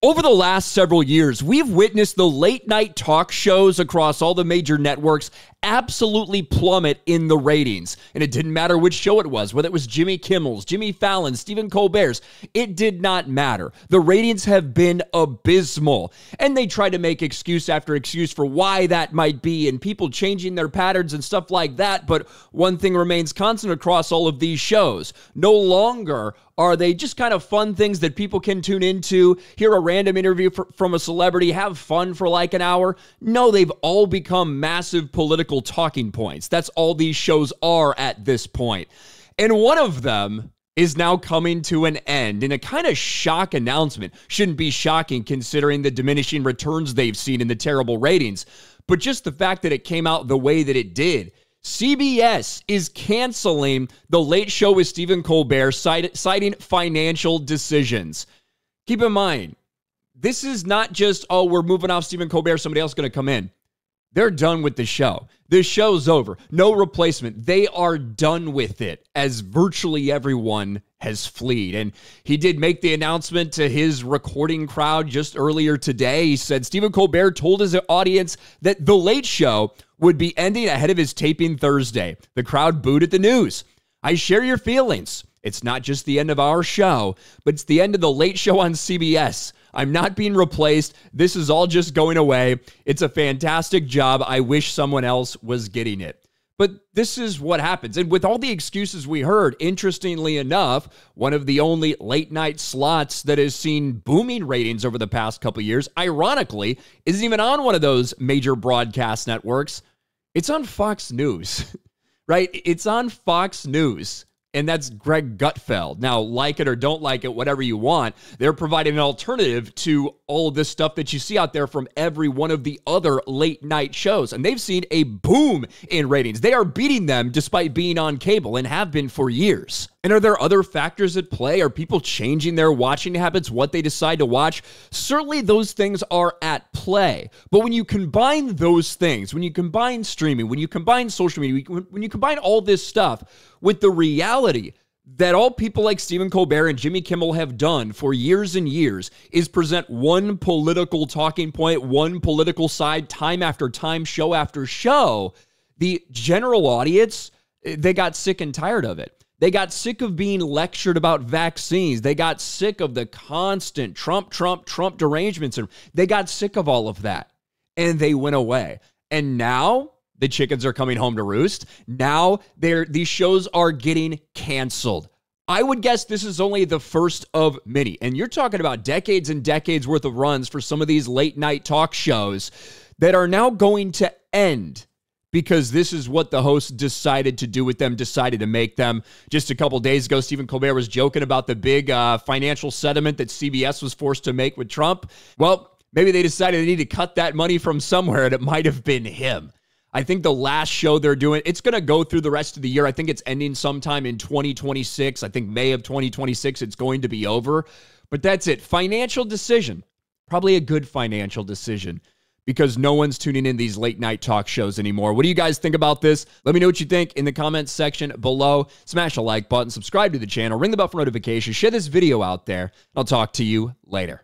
Over the last several years, we've witnessed the late-night talk shows across all the major networks absolutely plummet in the ratings. And it didn't matter which show it was, whether it was Jimmy Kimmel's, Jimmy Fallon's, Stephen Colbert's. It did not matter. The ratings have been abysmal. And they try to make excuse after excuse for why that might be and people changing their patterns and stuff like that. But one thing remains constant across all of these shows. No longer are they just kind of fun things that people can tune into, hear a random interview from a celebrity, have fun for like an hour. No, they've all become massive political talking points. That's all these shows are at this point. And one of them is now coming to an end in a kind of shock announcement. Shouldn't be shocking considering the diminishing returns they've seen in the terrible ratings, but just the fact that it came out the way that it did. CBS is canceling The Late Show with Stephen Colbert, citing financial decisions. Keep in mind, this is not just, oh, we're moving off Stephen Colbert, somebody else is going to come in. They're done with the show. The show's over. No replacement. They are done with it, as virtually everyone has fled. And he did make the announcement to his recording crowd just earlier today. He said Stephen Colbert told his audience that The Late Show would be ending ahead of his taping Thursday. The crowd booed at the news. I share your feelings. It's not just the end of our show, but it's the end of The Late Show on CBS. I'm not being replaced. This is all just going away. It's a fantastic job. I wish someone else was getting it. But this is what happens. And with all the excuses we heard, interestingly enough, one of the only late night slots that has seen booming ratings over the past couple years, ironically, isn't even on one of those major broadcast networks. It's on Fox News, right? It's on Fox News. And that's Greg Gutfeld. Now, like it or don't like it, whatever you want, they're providing an alternative to all of this stuff that you see out there from every one of the other late night shows. And they've seen a boom in ratings. They are beating them despite being on cable and have been for years. And are there other factors at play? Are people changing their watching habits, what they decide to watch? Certainly those things are at play. But when you combine those things, when you combine streaming, when you combine social media, when you combine all this stuff with the reality that all people like Stephen Colbert and Jimmy Kimmel have done for years and years is present one political talking point, one political side, time after time, show after show, the general audience, they got sick and tired of it. They got sick of being lectured about vaccines. They got sick of the constant Trump derangements. And they got sick of all of that. And they went away. And now the chickens are coming home to roost. Now these shows are getting canceled. I would guess this is only the first of many. And you're talking about decades and decades worth of runs for some of these late night talk shows that are now going to end because this is what the host decided to do with them, decided to make them. Just a couple days ago, Stephen Colbert was joking about the big financial settlement that CBS was forced to make with Trump. Well, maybe they decided they need to cut that money from somewhere, and it might have been him. I think the last show they're doing, it's going to go through the rest of the year. I think it's ending sometime in 2026. I think May of 2026, it's going to be over. But that's it. Financial decision. Probably a good financial decision, because no one's tuning in these late night talk shows anymore. What do you guys think about this? Let me know what you think in the comments section below. Smash a like button, subscribe to the channel, ring the bell for notifications, share this video out there. I'll talk to you later.